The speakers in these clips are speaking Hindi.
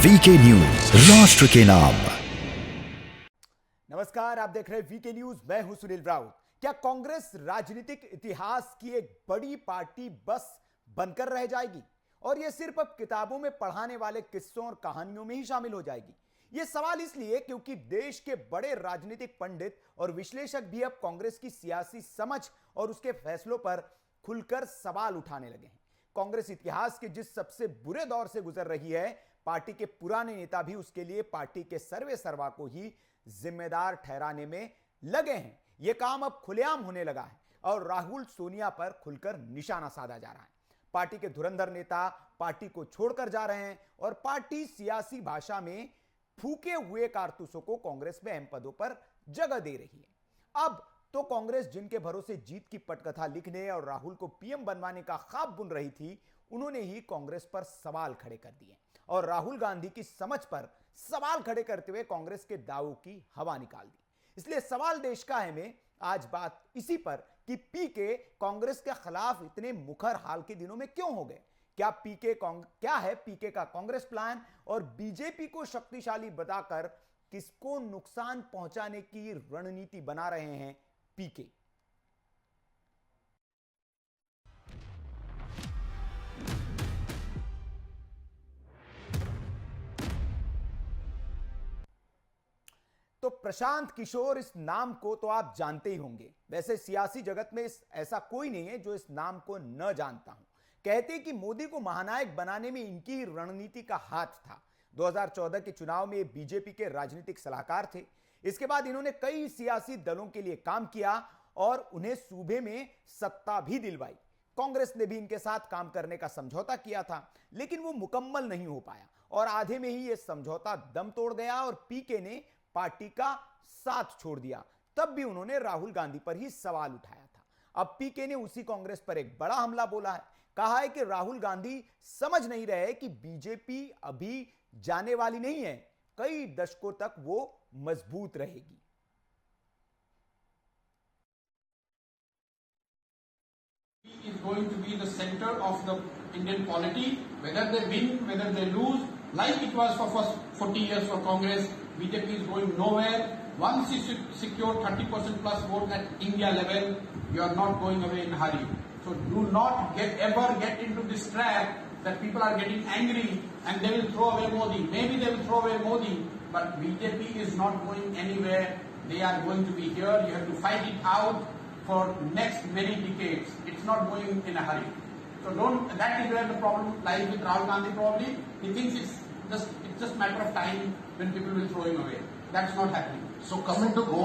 वीके न्यूज, राष्ट्र के नाम। नमस्कार, आप देख रहे हैं वीके न्यूज। मैं हूं सुनील राउत। क्या कांग्रेस राजनीतिक इतिहास की एक बड़ी पार्टी बस बनकर रह जाएगी और यह सिर्फ अब किताबों में पढ़ाने वाले किस्सों और कहानियों में ही शामिल हो जाएगी? यह सवाल इसलिए क्योंकि देश के बड़े राजनीतिक पंडित और विश्लेषक भी अब कांग्रेस की सियासी समझ और उसके फैसलों पर खुलकर सवाल उठाने लगे हैं। कांग्रेस इतिहास के जिस सबसे बुरे दौर से गुजर रही है, पार्टी के पुराने नेता भी उसके लिए पार्टी के सर्वे सर्वा को ही जिम्मेदार ठहराने में लगे हैं। यह काम अब खुलेआम होने लगा है और राहुल सोनिया पर खुलकर निशाना साधा जा रहा है। पार्टी के धुरंधर नेता पार्टी को छोड़कर जा रहे हैं और पार्टी सियासी भाषा में फूके हुए कारतूसों को कांग्रेस में अहम पदों पर जगह दे रही है। अब तो कांग्रेस जिनके भरोसे जीत की पटकथा लिखने और राहुल को पीएम बनवाने का ख्वाब बुन रही थी, उन्होंने ही कांग्रेस पर सवाल खड़े कर दिए और राहुल गांधी की समझ पर सवाल खड़े करते हुए कांग्रेस के दावों की हवा निकाल दी। इसलिए सवाल देश का है में आज बात इसी पर कि पीके कांग्रेस के खिलाफ इतने मुखर हाल के दिनों में क्यों हो गए। क्या है पीके का कांग्रेस प्लान और बीजेपी को शक्तिशाली बताकर किसको नुकसान पहुंचाने की रणनीति बना रहे हैं पीके। तो प्रशांत किशोर, इस नाम को तो आप जानते ही होंगे। वैसे सियासी जगत में ऐसा कोई नहीं है जो इस नाम को न जानता हूं। कहते कि मोदी को महानायक बनाने में इनकी रणनीति का हाथ था। 2014 के चुनाव में ये बीजेपी के राजनीतिक सलाहकार थे। इसके बाद इन्होंने कई सियासी दलों के लिए काम किया और उन्हें सूबे में सत्ता भी दिलवाई। कांग्रेस ने भी इनके साथ काम करने का समझौता किया था, लेकिन वो मुकम्मल नहीं हो पाया और आधे में ही यह समझौता दम तोड़ गया और पीके ने पार्टी का साथ छोड़ दिया। तब भी उन्होंने राहुल गांधी पर ही सवाल उठाया था। अब पीके ने उसी कांग्रेस पर एक बड़ा हमला बोला है। कहा है कि राहुल गांधी समझ नहीं रहे कि बीजेपी अभी जाने वाली नहीं है, कई दशकों तक वो मजबूत रहेगी। Is going to be the center of the Indian polity, whether they win, whether they lose, like it was for first 40 years for Congress. BJP is going nowhere. Once you secure 30% plus vote at India level, you are not going away in a hurry. So do not ever get into this trap that people are getting angry and they will throw away Modi. Maybe they will throw away Modi, but BJP is not going anywhere. They are going to be here. You have to fight it out for next many decades. It's not going in a hurry. So that is where the problem lies with Rahul Gandhi probably. He thinks it's just matter of time when people will throw him away. That's not happening. So coming to go.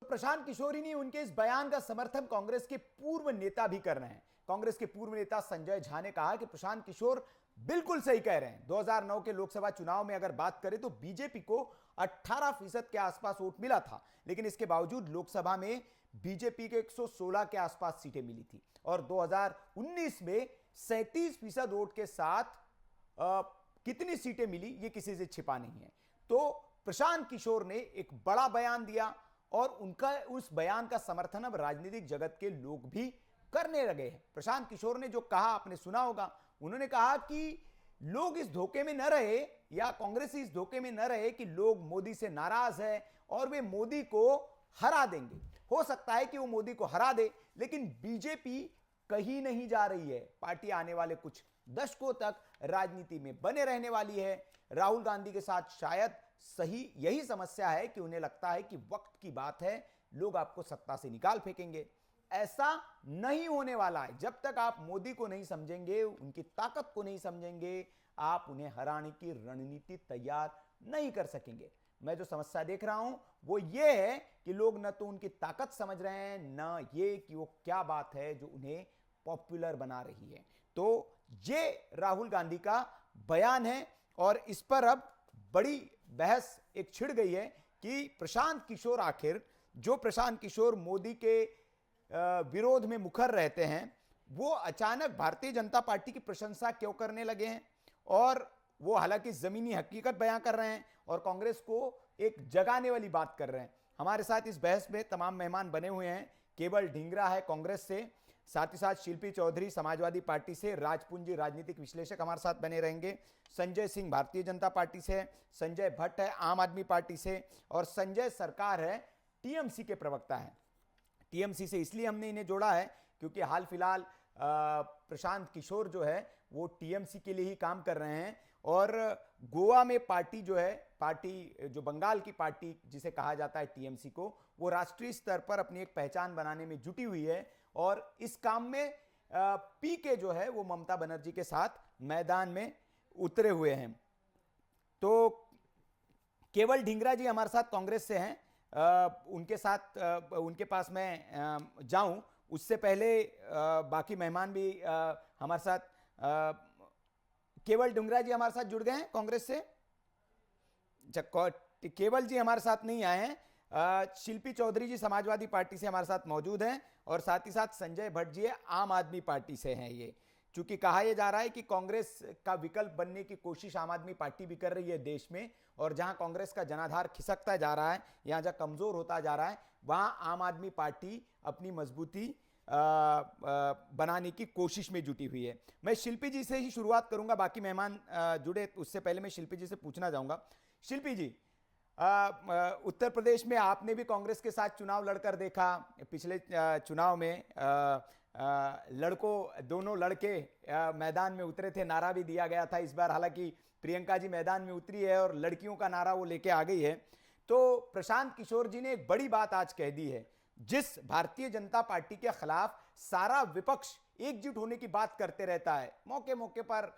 Prashant Kishor ही नहीं, उनके इस बयान का समर्थन कांग्रेस के पूर्व नेता भी कर रहे हैं। कांग्रेस के पूर्व नेता संजय झा ने कहा कि प्रशांत किशोर बिल्कुल सही कह रहे हैं। 2009 के लोकसभा चुनाव में अगर बात करें तो बीजेपी को 18% के आसपास वोट मिला था, लेकिन इसके बावजूद लोकसभा में बीजेपी के 116 के आसपास सीटें मिली थी और 2019 में 37% वोट के साथ कितनी सीटें मिली ये किसी से छिपा नहीं है। तो प्रशांत किशोर ने एक बड़ा बयान दिया और उनका उस बयान का समर्थन अब राजनीतिक जगत के लोग भी करने लगे हैं। प्रशांत किशोर ने जो कहा आपने सुना होगा। उन्होंने कहा कि लोग इस धोखे में न रहे या कांग्रेस इस धोखे में न रहे कि लोग मोदी से नाराज है और वे मोदी को हरा देंगे। हो सकता है कि वो मोदी को हरा दे, लेकिन बीजेपी कहीं नहीं जा रही है। पार्टी आने वाले कुछ दशकों तक राजनीति में बने रहने वाली है। राहुल गांधी के साथ शायद सही यही समस्या है कि उन्हें लगता है कि वक्त की बात है, लोग आपको सत्ता से निकाल फेंकेंगे। ऐसा नहीं होने वाला है। जब तक आप मोदी को नहीं समझेंगे, उनकी ताकत को नहीं समझेंगे, आप उन्हें हराने की रणनीति तैयार नहीं कर सकेंगे। मैं जो समस्या देख रहा हूं वो ये है कि लोग न तो उनकी ताकत समझ रहे हैं, न ये कि वो क्या बात है जो उन्हें पॉपुलर बना रही है। तो ये राहुल गांधी का बयान है और इस पर अब बड़ी बहस एक छिड़ गई है कि प्रशांत किशोर, आखिर जो प्रशांत किशोर मोदी के विरोध में मुखर रहते हैं, वो अचानक भारतीय जनता पार्टी की प्रशंसा क्यों करने लगे हैं। और वो हालांकि जमीनी हकीकत बयां कर रहे हैं और कांग्रेस को एक जगाने वाली बात कर रहे हैं। हमारे साथ इस बहस में तमाम मेहमान बने हुए हैं। केवल ढींगरा है कांग्रेस से, साथ ही साथ शिल्पी चौधरी समाजवादी पार्टी से, राजपूंजी राजनीतिक विश्लेषक हमारे साथ बने रहेंगे, संजय सिंह भारतीय जनता पार्टी से, संजय भट्ट है आम आदमी पार्टी से, और संजय सरकार है टीएमसी के प्रवक्ता है। टीएमसी से इसलिए हमने इन्हें जोड़ा है क्योंकि हाल फिलहाल प्रशांत किशोर जो है वो टीएमसी के लिए ही काम कर रहे हैं, और गोवा में पार्टी जो है, पार्टी जो बंगाल की पार्टी जिसे कहा जाता है टीएमसी को, वो राष्ट्रीय स्तर पर अपनी एक पहचान बनाने में जुटी हुई है, और इस काम में पीके जो है वो ममता बनर्जी के साथ मैदान में उतरे हुए हैं। तो केवल ढींगरा जी हमारे साथ कांग्रेस से हैं, उनके साथ उनके पास मैं जाऊं उससे पहले बाकी मेहमान भी हमारे साथ, केवल ढींगरा जी हमारे साथ जुड़ गए हैं कांग्रेस से, केवल जी हमारे साथ नहीं आए हैं। शिल्पी चौधरी जी समाजवादी पार्टी से हमारे साथ मौजूद हैं, और साथ ही साथ संजय भट्ट जी आम आदमी पार्टी से हैं। ये चूंकि कहा यह जा रहा है कि कांग्रेस का विकल्प बनने की कोशिश आम आदमी पार्टी भी कर रही है देश में, और जहां कांग्रेस का जनाधार खिसकता जा रहा है या जहां कमजोर होता जा रहा है, वहां आम आदमी पार्टी अपनी मजबूती बनाने की कोशिश में जुटी हुई है। मैं शिल्पी जी से ही शुरुआत करूंगा, बाकी मेहमान जुड़े उससे पहले मैं शिल्पी जी से पूछना चाहूंगा। शिल्पी जी, उत्तर प्रदेश में आपने भी कांग्रेस के साथ चुनाव लड़कर देखा, पिछले चुनाव में दोनों लड़के मैदान में उतरे थे, नारा भी दिया गया था। इस बार हालांकि प्रियंका जी मैदान में उतरी है और लड़कियों का नारा वो लेके आ गई है। तो प्रशांत किशोर जी ने एक बड़ी बात आज कह दी है, जिस भारतीय जनता पार्टी के खिलाफ सारा विपक्ष एकजुट होने की बात करते रहता है, मौके मौके पर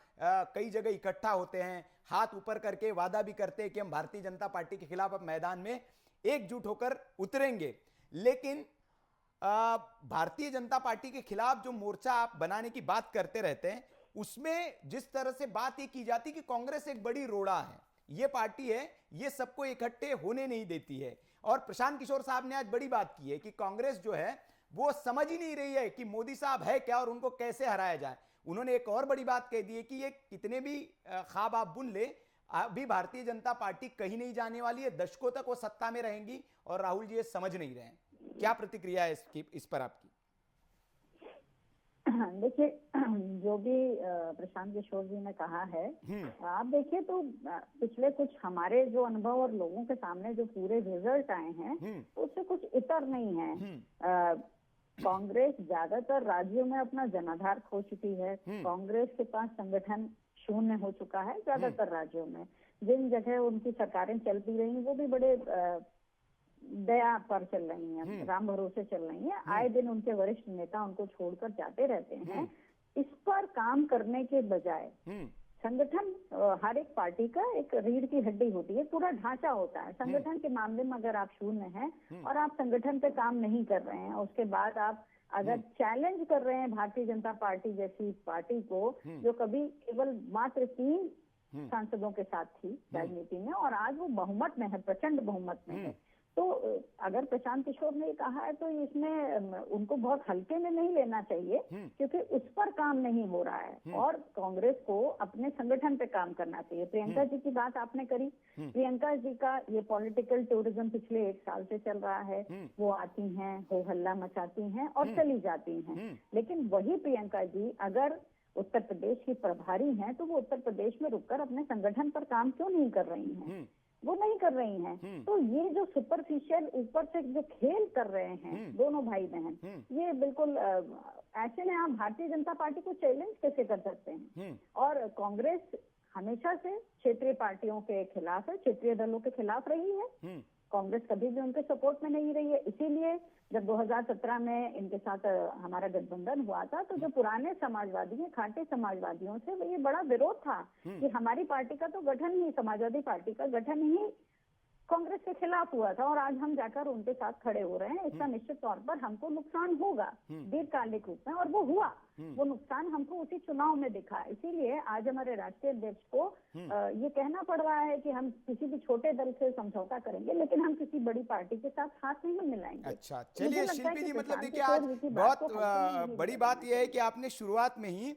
कई जगह इकट्ठा होते हैं, हाथ ऊपर करके वादा भी करते हैं कि हम भारतीय जनता पार्टी के खिलाफ अब मैदान में एकजुट होकर उतरेंगे, लेकिन भारतीय जनता पार्टी के खिलाफ जो मोर्चा आप बनाने की बात करते रहते हैं, उसमें जिस तरह से बात ये की जाती कि कांग्रेस एक बड़ी रोड़ा है, ये पार्टी है, ये सबको इकट्ठे होने नहीं देती है। और प्रशांत किशोर साहब ने आज बड़ी बात की है कि कांग्रेस जो है वो समझ ही नहीं रही है कि मोदी साहब है क्या और उनको कैसे हराया जाए। उन्होंने एक और बड़ी बात कह दी है कि ये कितने भी ख्वाब आप बुन ले, अभी भारतीय जनता पार्टी कहीं नहीं जाने वाली है, दशकों तक वो सत्ता में रहेंगी, और राहुल जी ये समझ नहीं रहे हैं। क्या प्रतिक्रिया है इस पर आपकी? देखिए, जो भी प्रशांत किशोर जी ने कहा है, आप देखिए तो पिछले कुछ हमारे जो अनुभव और लोगों के सामने जो पूरे रिजल्ट आए हैं, उससे कुछ इतर नहीं है। कांग्रेस ज्यादातर राज्यों में अपना जनाधार खो चुकी है। कांग्रेस के पास संगठन शून्य हो चुका है ज्यादातर राज्यों में। जिन जगह उनकी सरकारें चलती रही वो भी बड़े दया पर चल रही हैं, राम भरोसे चल रही हैं। आए दिन उनके वरिष्ठ नेता उनको छोड़कर जाते रहते हैं। इस पर काम करने के बजाय संगठन, हर एक पार्टी का एक रीढ़ की हड्डी होती है, पूरा ढांचा होता है। संगठन के मामले में अगर आप शून्य हैं और आप संगठन पे काम नहीं कर रहे हैं, उसके बाद आप अगर चैलेंज कर रहे हैं भारतीय जनता पार्टी जैसी पार्टी को, जो कभी केवल मात्र 3 सांसदों के साथ थी राजनीति में और आज वो बहुमत में है, प्रचंड बहुमत में है, तो अगर प्रशांत किशोर ने कहा है तो इसमें उनको बहुत हल्के में नहीं लेना चाहिए, क्योंकि उस पर काम नहीं हो रहा है और कांग्रेस को अपने संगठन पे काम करना चाहिए। प्रियंका जी की बात आपने करी, प्रियंका जी का ये पॉलिटिकल टूरिज्म पिछले 1 साल से चल रहा है। वो आती हैं, हो हल्ला मचाती हैं और चली जाती हैं, लेकिन वही प्रियंका जी अगर उत्तर प्रदेश की प्रभारी हैं तो वो उत्तर प्रदेश में रुककर अपने संगठन पर काम क्यों नहीं कर रही हैं? वो नहीं कर रही हैं। तो ये जो सुपरफिशियल ऊपर से जो खेल कर रहे हैं दोनों भाई बहन, ये बिल्कुल ऐसे में आप भारतीय जनता पार्टी को चैलेंज कैसे कर सकते हैं? और कांग्रेस हमेशा से क्षेत्रीय पार्टियों के खिलाफ है, क्षेत्रीय दलों के खिलाफ रही है। कांग्रेस कभी भी उनके सपोर्ट में नहीं रही है। इसीलिए जब 2017 में इनके साथ हमारा गठबंधन हुआ था तो जो पुराने समाजवादी हैं, खांटे समाजवादियों से ये बड़ा विरोध था कि हमारी पार्टी का तो गठन ही, समाजवादी पार्टी का गठन ही कांग्रेस के खिलाफ हुआ था और आज हम जाकर उनके साथ खड़े हो रहे हैं। इसका निश्चित तौर पर हमको नुकसान होगा दीर्घकालिक रूप में, और वो हुआ। वो नुकसान हमको उसी चुनाव में दिखा। इसीलिए आज हमारे राष्ट्रीय अध्यक्ष को ये कहना पड़ रहा है कि हम किसी भी छोटे दल से समझौता करेंगे, लेकिन हम किसी बड़ी पार्टी के साथ हाथ नहीं मिलाएंगे। अच्छा, चलिए शिल्पी जी, मतलब देखिए आज बहुत बड़ी बात यह है कि आपने शुरुआत में ही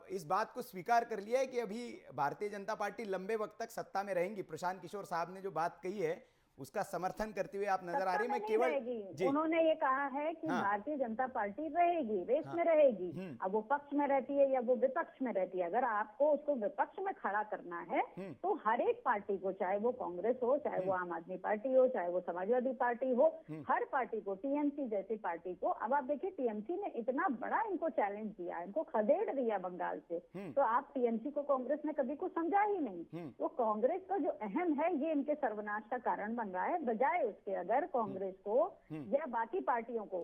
इस बात को स्वीकार कर लिया है कि अभी भारतीय जनता पार्टी लंबे वक्त तक सत्ता में रहेंगी। प्रशांत किशोर साहब ने जो बात कही है उसका समर्थन करते हुए आप नजर आ रही है। मैं नहीं केवल रहेगी। उन्होंने ये कहा है कि हाँ। भारतीय जनता पार्टी रहेगी, रेस में रहेगी। अब वो पक्ष में रहती है या वो विपक्ष में रहती है, अगर आपको उसको विपक्ष में खड़ा करना है तो हर एक पार्टी को, चाहे वो कांग्रेस हो, चाहे वो आम आदमी पार्टी हो, चाहे वो समाजवादी पार्टी हो, हर पार्टी को, टीएमसी जैसी पार्टी को। अब आप देखिए टीएमसी ने इतना बड़ा इनको चैलेंज दिया, इनको खदेड़ दिया बंगाल से, तो आप टीएमसी को कांग्रेस ने कभी कुछ समझा ही नहीं। तो कांग्रेस का जो अहम है ये इनके सर्वनाश का कारण बन रहा है। बजाय उसके अगर कांग्रेस को या बाकी पार्टियों को,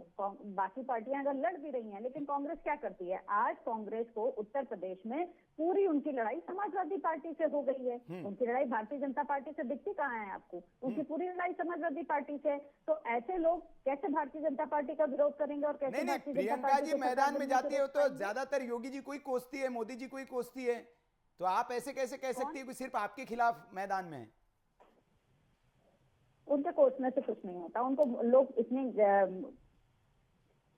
बाकी पार्टियां अगर लड़ भी रही हैं, लेकिन कांग्रेस क्या करती है, आज कांग्रेस को उत्तर प्रदेश में पूरी उनकी लड़ाई समाजवादी पार्टी से हो गई है। उनकी लड़ाई भारतीय जनता पार्टी से दिखती कहाँ है आपको? उनकी पूरी लड़ाई समाजवादी पार्टी से। तो ऐसे लोग कैसे भारतीय जनता पार्टी का विरोध करेंगे और कैसे भारतीय जनता प्रियंका पार्टी जी को मैदान में जाती है तो सरकार ज्यादातर योगी जी को ही कोसती है, मोदी जी को ही कोसती है, तो आप ऐसे कैसे कह सकती है कि सिर्फ आपके खिलाफ मैदान में है? उनके कोसने से कुछ नहीं होता। उनको लोग इतने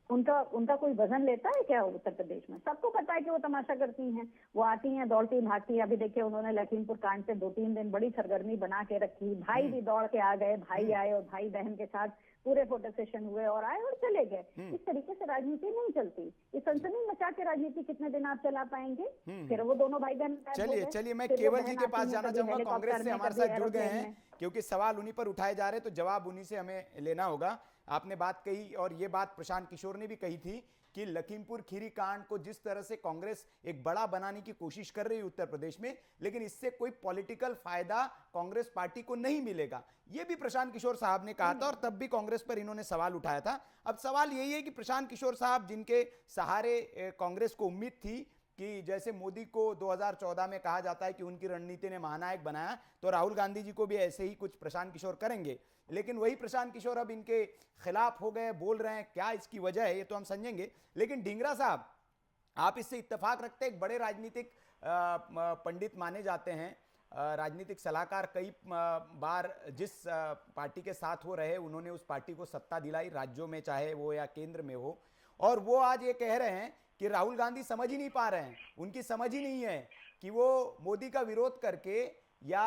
उनका कोई वजन लेता है क्या उत्तर प्रदेश में? सबको पता है कि वो तमाशा करती हैं, वो आती हैं, दौड़ती भागती हैं। अभी देखिए उन्होंने लखीमपुर कांड से 2-3 दिन बड़ी सरगर्मी बना के रखी। भाई भी दौड़ के आ गए, भाई आए और भाई बहन के साथ पूरे फोटो सेशन हुए और आए और चले गए। इस तरीके से राजनीति नहीं चलती। ये सनसनी मचा के राजनीति कितने दिन आप चला पाएंगे? फिर वो दोनों भाई बहन चलिए मैं केवल जी के पास जाना चाहूंगा, कांग्रेस से हमारे साथ जुड़ गए हैं, क्योंकि सवाल उन्हीं पर उठाए जा रहे हैं तो जवाब उन्हीं से हमें लेना होगा। आपने बात कही और ये बात प्रशांत किशोर ने भी कही थी कि लखीमपुर खीरी कांड को जिस तरह से कांग्रेस एक बड़ा बनाने की कोशिश कर रही है उत्तर प्रदेश में, लेकिन इससे कोई पॉलिटिकल फायदा कांग्रेस पार्टी को नहीं मिलेगा, ये भी प्रशांत किशोर साहब ने कहा था और तब भी कांग्रेस पर इन्होंने सवाल उठाया था। अब सवाल यही है कि प्रशांत किशोर साहब, जिनके सहारे कांग्रेस को उम्मीद थी कि जैसे मोदी को 2014 में कहा जाता है कि उनकी रणनीति ने महानायक बनाया, तो राहुल गांधी जी को भी ऐसे ही कुछ प्रशांत किशोर करेंगे, लेकिन वही प्रशांत किशोर अब इनके खिलाफ हो गए, बोल रहे हैं। क्या इसकी वजह है ये तो हम समझेंगे, लेकिन ढींगरा साहब, आप इससे इत्तेफाक रखते हैं, एक बड़े राजनीतिक पंडित माने जाते हैं, राजनीतिक सलाहकार, कई बार जिस पार्टी के साथ हो रहे उन्होंने उस पार्टी को सत्ता दिलाई, राज्यों में चाहे वो या केंद्र में हो, और वो आज ये कह रहे हैं कि राहुल गांधी समझ ही नहीं पा रहे हैं, उनकी समझ ही नहीं है कि वो मोदी का विरोध करके या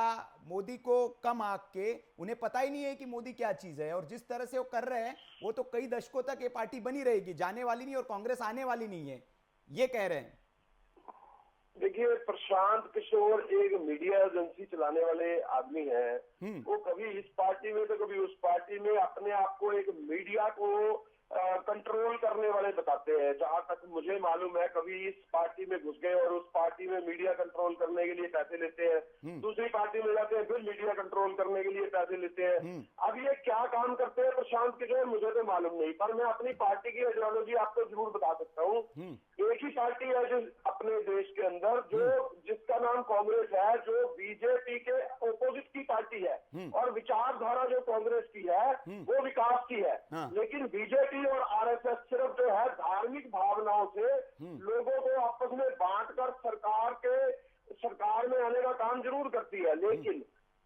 मोदी को कम आंक के, उन्हें पता ही नहीं है कि मोदी क्या चीज है, और जिस तरह से वो कर रहे हैं वो तो कई दशकों तक ये पार्टी बनी रहेगी, जाने वाली नहीं, और कांग्रेस आने वाली नहीं है, ये कह रहे हैं। देखिए, प्रशांत किशोर एक मीडिया एजेंसी चलाने वाले आदमी हैं। वो कभी इस पार्टी में तो कभी उस पार्टी में अपने आप को एक मीडिया को कंट्रोल करने वाले बताते हैं। जहां तक मुझे मालूम है, कभी इस पार्टी में घुस गए और उस पार्टी में मीडिया कंट्रोल करने के लिए पैसे लेते हैं, दूसरी पार्टी में जाते हैं फिर मीडिया कंट्रोल करने के लिए पैसे लेते हैं। अब ये क्या काम करते हैं प्रशांत किशोर, मुझे तो मालूम नहीं, पर मैं अपनी पार्टी की आइडियोलॉजी आपको जरूर बता सकता हूँ। एक ही पार्टी है जो अपने देश के अंदर, जो जिसका नाम कांग्रेस है, जो बीजेपी के ऑपोजिट की पार्टी है, और विचारधारा जो कांग्रेस की है वो विकास की है, लेकिन बीजेपी और आरएसएस सिर्फ जो है धार्मिक भावनाओं से लोगों को आपस में बांटकर सरकार में आने का काम जरूर करती है। लेकिन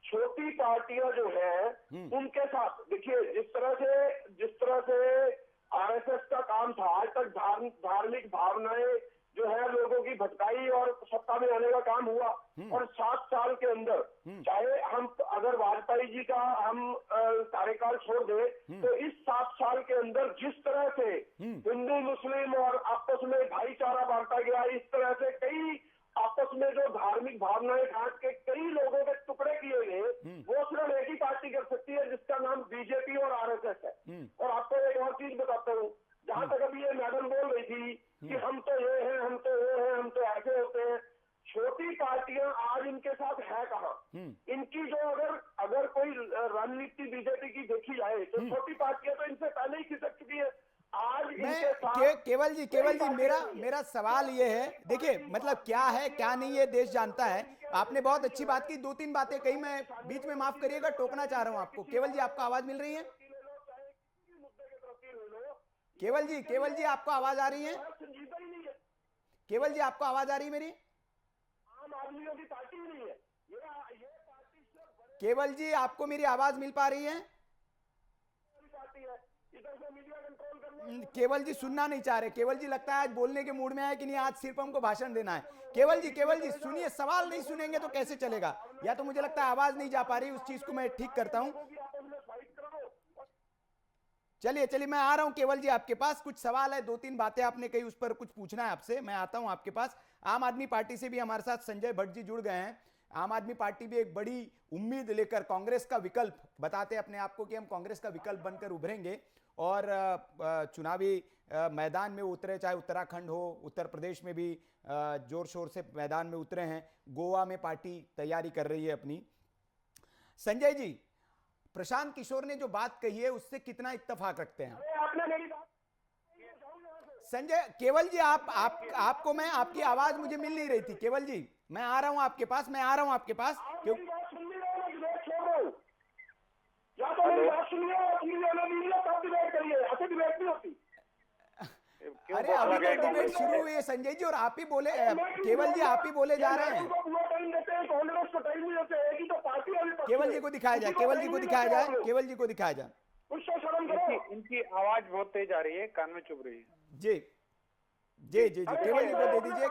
छोटी पार्टियां जो है उनके साथ देखिए, जिस तरह से आरएसएस का काम था, आज तक धार्मिक भावनाएं जो है लोगों की भटकाई और सत्ता में आने का काम हुआ, और 7 साल के अंदर, चाहे हम अगर वाजपेयी जी का हम कार्यकाल छोड़ दें, तो इस 7 साल के अंदर जिस तरह से हिंदू मुस्लिम और आपस में भाईचारा बांटा गया, इस तरह से कई आपस में जो धार्मिक भावनाएं काट के कई लोगों के टुकड़े किए गए, वो सिर्फ एक ही पार्टी कर सकती है जिसका नाम बीजेपी और आरएसएस है। और आपको एक और चीज बताता हूँ, जहां तक अभी ये मैडम बोल रही थी कि हम तो ये हैं, हम तो वो हैं, हम तो ऐसे होते हैं, छोटी पार्टियां आज इनके साथ है कहाँ? इनकी जो अगर कोई रणनीति बीजेपी की देखी जाए तो छोटी पार्टियां तो इनसे पहले ही खिसक चुकी है। आज इनके साथ केवल जी मेरा सवाल ये है, देखिए मतलब क्या है क्या नहीं है देश जानता है। आपने बहुत अच्छी बात की, 2-3 बातें कही, मैं बीच में माफ करिएगा टोकना चाह रहा हूं आपको। केवल जी, आपको आवाज मिल रही है? केवल जी आपको आवाज आ रही है? केवल जी आपको आवाज आ रही है मेरी? आम आदमियों की पार्टी नहीं है ये केवल जी, आपको मेरी आवाज मिल पा रही है? पार्टी है, इधर से मीडिया कंट्रोल करने। केवल जी सुनना नहीं चाह रहे। केवल जी लगता है आज बोलने के मूड में आए कि नहीं, आज सिर्फ हमको भाषण देना है। केवल जी सुनिए, सवाल नहीं सुनेंगे तो कैसे चलेगा? या तो मुझे लगता है आवाज नहीं जा पा रही, उस चीज को मैं ठीक करता हूं। चलिए चलिए, मैं आ रहा हूं केवल जी आपके पास। कुछ सवाल है, 2-3 बातें आपने कही, उस पर कुछ पूछना है आपसे, मैं आता हूं आपके पास। आम आदमी पार्टी से भी हमारे साथ संजय भट्ट जी जुड़ गए हैं। आम आदमी पार्टी भी एक बड़ी उम्मीद लेकर कांग्रेस का विकल्प बताते हैं अपने आप को कि हम कांग्रेस का विकल्प बनकर उभरेंगे और चुनावी मैदान में उतरे, चाहे उत्तराखंड हो, उत्तर प्रदेश में भी जोर शोर से मैदान में उतरे हैं, गोवा में पार्टी तैयारी कर रही है अपनी। संजय जी, प्रशांत किशोर ने जो बात कही है उससे कितना इत्तेफाक रखते हैं? संजय, केवल जी आपको मैं, आपकी आवाज मुझे मिल नहीं रही थी। केवल जी, मैं आ रहा हूं आपके पास, मैं आ रहा हूं आपके पास। अरे अभी तो डिबेट शुरू हुई है संजय जी, और आप ही बोले, केवल जी आप ही बोले जा रहे हैं। केवल जी को दिखाया जाए, केवल जी को दिखाया जाए, केवल जी को दिखाया जाए। इनकी आवाज बहुत तेज आ रही है, कान में चुभ रही है। जी जी जी जी, केवल जी को दे दीजिए।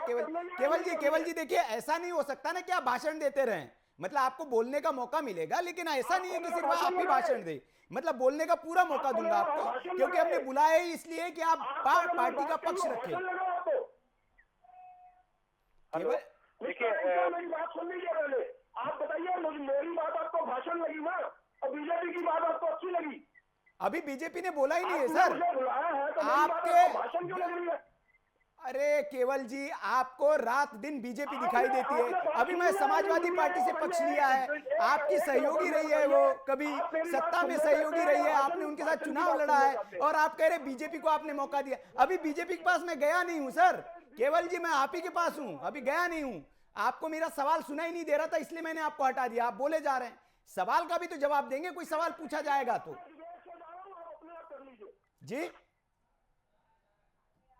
केवल जी देखिए, ऐसा नहीं हो सकता ना कि आप भाषण देते रहें। मतलब आपको बोलने का मौका मिलेगा, लेकिन ऐसा नहीं है कि सिर्फ आप ही भाषण दे। मतलब बोलने का पूरा मौका दूंगा आपको, क्योंकि हमने बुलाया ही इसलिए कि आप पार्टी का पक्ष रखें। केवल देखिए, मेरी बात सुन लीजिए पहले। आप बताइए, मेरी बात आपको भाषण लगी ना, और बीजेपी की बात आपको अच्छी लगी? अभी बीजेपी ने बोला ही नहीं है सर आपके भाषण क्यों लग रही है? अरे केवल जी, आपको रात दिन बीजेपी दिखाई देती है। अभी मैं समाजवादी पार्टी से पक्ष लिया है, आपकी सहयोगी रही है, वो कभी सत्ता में सहयोगी रही है, आपने उनके साथ चुनाव लड़ा है, और आप कह रहे बीजेपी को आपने मौका दिया। अभी बीजेपी के पास मैं गया नहीं हूं सर। केवल जी, मैं आप ही के पास हूं, अभी गया नहीं हूं। आपको मेरा सवाल सुनाई नहीं दे रहा था, इसलिए मैंने आपको हटा दिया। आप बोले जा रहे हैं, सवाल का भी तो जवाब देंगे, कोई सवाल पूछा जाएगा तो। जी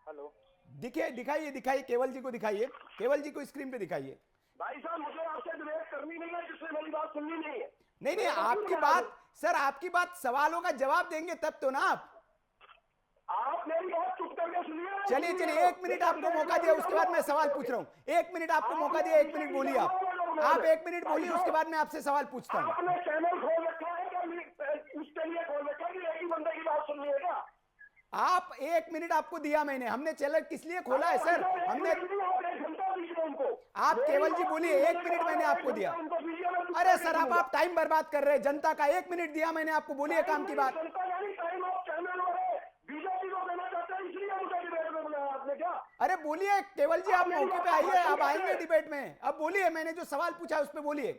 हेलो, दिखाइए केवल जी को दिखाइए, केवल जी को स्क्रीन पे दिखाइए। भाई साहब, मुझे आपसे डिबेट करनी नहीं है, जिससे मेरी बात सुननी नहीं है। नहीं, आपकी बात सर, आपकी बात, सवालों का जवाब देंगे तब तो ना आप मेरी बात चुप करके सुनिए। चलिए 1 मिनट आपको मौका दिया, उसके बाद मैं सवाल पूछ रहा हूँ। 1 मिनट आपको मौका दिया, 1 मिनट बोलिए आप 1 मिनट बोलिए, उसके बाद मैं आपसे सवाल पूछता हूँ। आपने चैनल खोल रखा है क्या? उसके लिए खोल रखा है कि एक ही बंदे की बात सुननी है क्या? आप 1 मिनट आपको दिया मैंने, हमने चैनल किस लिए खोला है सर? हमने, आप केवल जी बोलिए, 1 मिनट मैंने आपको दिया। अरे सर, आप टाइम बर्बाद कर रहे हैं जनता का। 1 मिनट दिया मैंने आपको, बोलिए काम की बात। अरे बोलिए केवल जी, आप मौके पे आइए, आप आएंगे डिबेट में। अब बोलिए, मैंने जो सवाल पूछा उस पर बोलिए।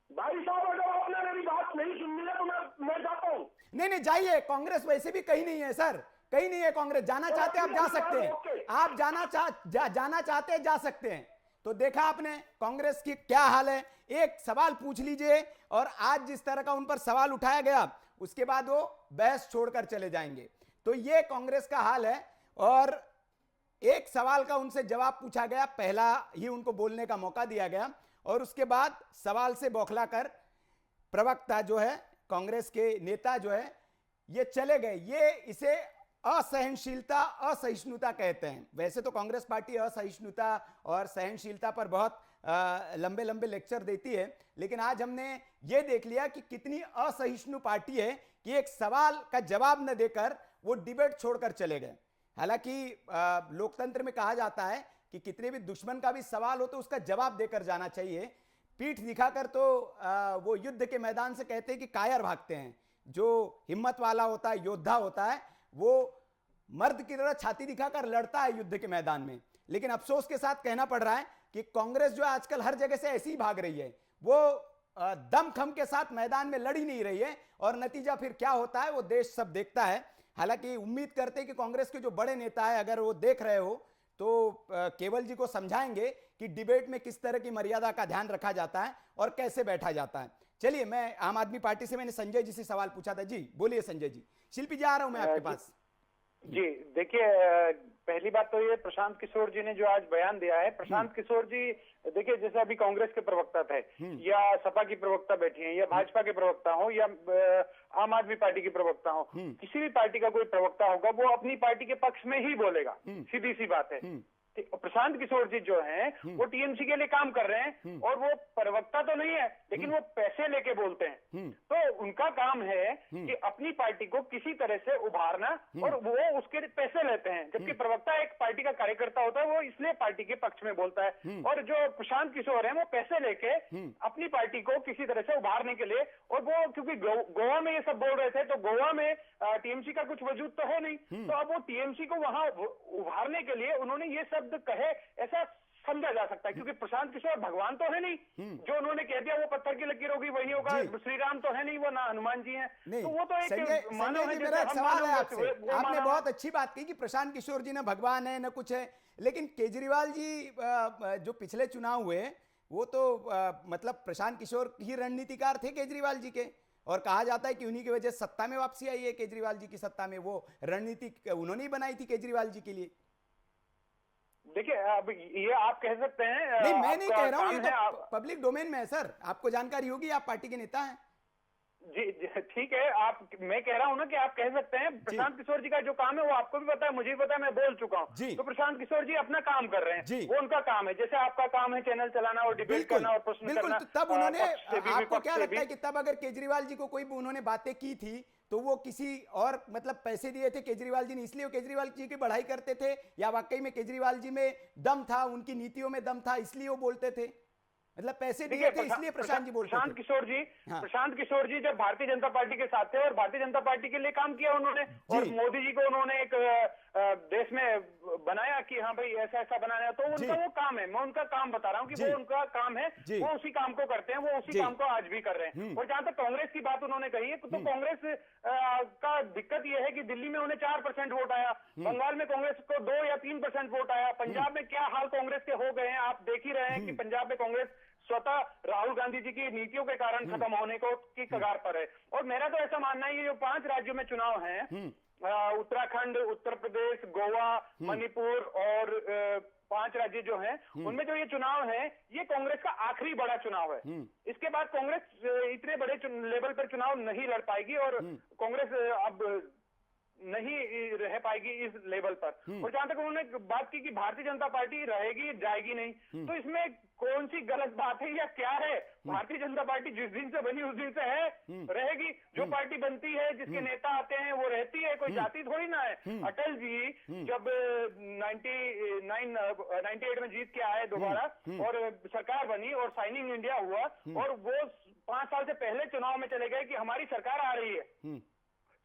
भाई साहब, अगर आपने मेरी बात नहीं सुननी है तो मैं जाता हूँ। नहीं, जाइए। कांग्रेस वैसे भी कहीं नहीं है सर, कहीं नहीं है कांग्रेस। जाना चाहते हैं आप जा सकते हैं, आप जाना चाहते हैं जा सकते हैं। तो देखा आपने कांग्रेस की क्या हाल है। एक सवाल पूछ लीजिए, और आज जिस तरह का उन पर सवाल उठाया गया, उसके बाद वो बहस छोड़कर चले जाएंगे। तो ये कांग्रेस का हाल है। और एक सवाल का उनसे जवाब पूछा गया, पहला ही उनको बोलने का मौका दिया गया, और उसके बाद सवाल से बौखलाकर प्रवक्ता जो है, कांग्रेस के नेता जो है, ये चले गए। ये इसे असहनशीलता, असहिष्णुता कहते हैं। वैसे तो कांग्रेस पार्टी असहिष्णुता और सहनशीलता पर बहुत लंबे लंबे लेक्चर देती है, लेकिन आज हमने ये देख लिया कि कितनी असहिष्णु पार्टी है कि एक सवाल का जवाब न देकर वो डिबेट छोड़कर चले गए। हालांकि लोकतंत्र में कहा जाता है कि कितने भी दुश्मन का भी सवाल हो तो उसका जवाब देकर जाना चाहिए। पीठ दिखाकर तो वो युद्ध के मैदान से कहते हैं कि कायर भागते हैं। जो हिम्मत वाला होता है, योद्धा होता है, वो मर्द की तरह छाती दिखाकर लड़ता है युद्ध के मैदान में। लेकिन अफसोस के साथ कहना पड़ रहा है कि कांग्रेस जो आजकल हर जगह से ऐसी ही भाग रही है, वो दमखम के साथ मैदान में लड़ ही नहीं रही है, और नतीजा फिर क्या होता है वो देश सब देखता है। हालांकि उम्मीद करते हैं कि कांग्रेस के जो बड़े नेता है, अगर वो देख रहे हो तो केवल जी को समझाएंगे कि डिबेट में किस तरह की मर्यादा का ध्यान रखा जाता है और कैसे बैठा जाता है। चलिए, मैं आम आदमी पार्टी से मैंने संजय जी से सवाल पूछा था। जी बोलिए संजय जी। शिल्पी जी, आ रहा हूं मैं आपके पास। जी देखिए, पहली बात तो ये प्रशांत किशोर जी ने जो आज बयान दिया है, प्रशांत किशोर जी देखिए, जैसे अभी कांग्रेस के प्रवक्ता थे, या सपा की प्रवक्ता बैठी हैं, या भाजपा के प्रवक्ता हो, या आम आदमी पार्टी के प्रवक्ता हो, किसी भी पार्टी का कोई प्रवक्ता होगा वो अपनी पार्टी के पक्ष में ही बोलेगा, सीधी सी बात है। प्रशांत किशोर जी जो हैं वो टीएमसी के लिए काम कर रहे हैं और वो प्रवक्ता तो नहीं है लेकिन वो पैसे लेके बोलते हैं। तो उनका काम है कि अपनी पार्टी को किसी तरह से उभारना और वो उसके पैसे लेते हैं, जबकि प्रवक्ता एक पार्टी का कार्यकर्ता होता है, वो इसलिए पार्टी के पक्ष में बोलता है। और जो प्रशांत किशोर है वो पैसे लेके अपनी पार्टी को किसी तरह से उभारने के लिए, और वो क्योंकि गोवा में ये सब बोल रहे थे तो गोवा में टीएमसी का कुछ वजूद तो है नहीं, तो अब वो टीएमसी को वहां उभारने के लिए उन्होंने ये शब्द कहे, ऐसा समझा जा सकता है। क्योंकि प्रशांत किशोर भगवान तो है नहीं, जो उन्होंने कह दिया वो पत्थर की लकीर होगी वही होगा, श्री राम तो है नहीं, वो ना हनुमान जी हैं, तो वो तो एक मानव है। मेरा एक सवाल है आपसे, आपने बहुत अच्छी बात की कि प्रशांत किशोर जी ना भगवान है न कुछ है, लेकिन केजरीवाल जी जो पिछले चुनाव हुए वो तो मतलब प्रशांत किशोर ही रणनीतिकार थे केजरीवाल जी के, और कहा जाता है कि उन्हीं की वजह से सत्ता में वापसी आई है केजरीवाल जी की सत्ता में, वो रणनीति उन्होंने ही बनाई थी केजरीवाल जी के लिए। देखिए अब ये आप कह सकते हैं, नहीं मैं नहीं कह रहा हूं, ये तो पब्लिक डोमेन में है सर, आपको जानकारी होगी, आप पार्टी के नेता हैं। जी ठीक है, मैं कह रहा हूं ना कि आप कह सकते हैं प्रशांत किशोर जी का जो काम है वो आपको भी पता है, मुझे भी पता है, मैं बोल चुका हूं। तो प्रशांत किशोर जी अपना काम कर रहे हैं, वो उनका काम है, जैसे आपका काम है चैनल चलाना और डिबेट करना और प्रश्न करना। तो तब उन्होंने, आपको क्या लगता है कि तब अगर केजरीवाल जी को कोई भी उन्होंने बातें की थी तो वो किसी और मतलब पैसे दिए थे केजरीवाल जी ने, इसलिए वो केजरीवाल जी की बढ़ाई करते थे, या वाकई में केजरीवाल जी में दम था, उनकी नीतियों में दम था इसलिए वो बोलते थे, मतलब पैसे दिए थे इसलिए प्रशांत जी बोलते थे? प्रशांत किशोर जी जब भारतीय जनता पार्टी के साथ थे और भारतीय जनता पार्टी के लिए काम किया उन्होंने, और मोदी जी को उन्होंने एक देश में बनाया कि हाँ भाई ऐसा ऐसा बनाना है, तो उनका वो काम है, मैं उनका काम बता रहा हूँ कि वो उनका काम है, वो उसी काम को करते हैं, वो उसी काम को आज भी कर रहे हैं। और जहां तक कांग्रेस की बात उन्होंने कही है, तो कांग्रेस का दिक्कत यह है कि दिल्ली में उन्हें 4% वोट आया, बंगाल में कांग्रेस को 2 या 3% वोट आया, पंजाब में क्या हाल कांग्रेस के हो गए हैं आप देख ही रहे हैं कि पंजाब में कांग्रेस स्वतः राहुल गांधी जी की नीतियों के कारण खत्म होने को की कगार पर है। और मेरा तो ऐसा मानना है, ये जो 5 राज्यों में चुनाव हैं, उत्तराखंड, उत्तर प्रदेश, गोवा, मणिपुर और 5 राज्य जो हैं, उनमें जो ये चुनाव है ये कांग्रेस का आखिरी बड़ा चुनाव है। इसके बाद कांग्रेस इतने बड़े लेवल पर चुनाव नहीं लड़ पाएगी और कांग्रेस अब नहीं रह पाएगी इस लेवल पर। और जहां तक उन्होंने बात की कि भारतीय जनता पार्टी रहेगी जाएगी नहीं, तो इसमें कौन सी गलत बात है या क्या है? भारतीय जनता पार्टी जिस दिन से बनी उस दिन से है, रहेगी। जो पार्टी बनती है, जिसके नेता आते हैं वो रहती है, कोई जाति थोड़ी ना है। अटल जी जब 98 में जीत के आए दोबारा और सरकार बनी और साइनिंग इंडिया हुआ, और वो 5 साल से पहले चुनाव में चले गए कि हमारी सरकार आ रही है,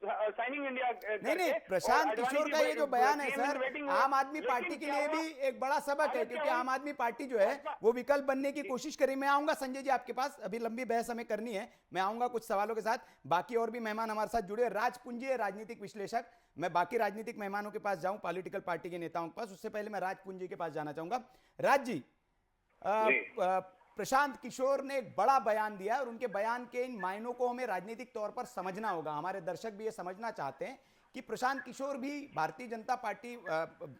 साइनिंग इंडिया। नहीं, प्रशांत किशोर का ये जो बयान है सर, आम आदमी पार्टी के लिए भी एक बड़ा सबक है, क्योंकि आम आदमी पार्टी जो है वो विकल्प बनने की कोशिश करी। मैं आऊंगा संजय जी आपके पास, अभी लंबी बहस हमें करनी है, मैं आऊंगा कुछ सवालों के साथ। बाकी और भी मेहमान हमारे साथ जुड़े, राज पुंजी है राजनीतिक विश्लेषक, मैं बाकी राजनीतिक मेहमानों के पास जाऊं, पॉलिटिकल पार्टी के नेताओं के पास, उससे पहले मैं राज पुंजी के पास जाना चाहूंगा। राज जी, प्रशांत किशोर ने एक बड़ा बयान दिया और उनके बयान के इन मायनों को हमें राजनीतिक तौर पर समझना होगा। हमारे दर्शक भी ये समझना चाहते हैं कि प्रशांत किशोर भी भारतीय जनता पार्टी,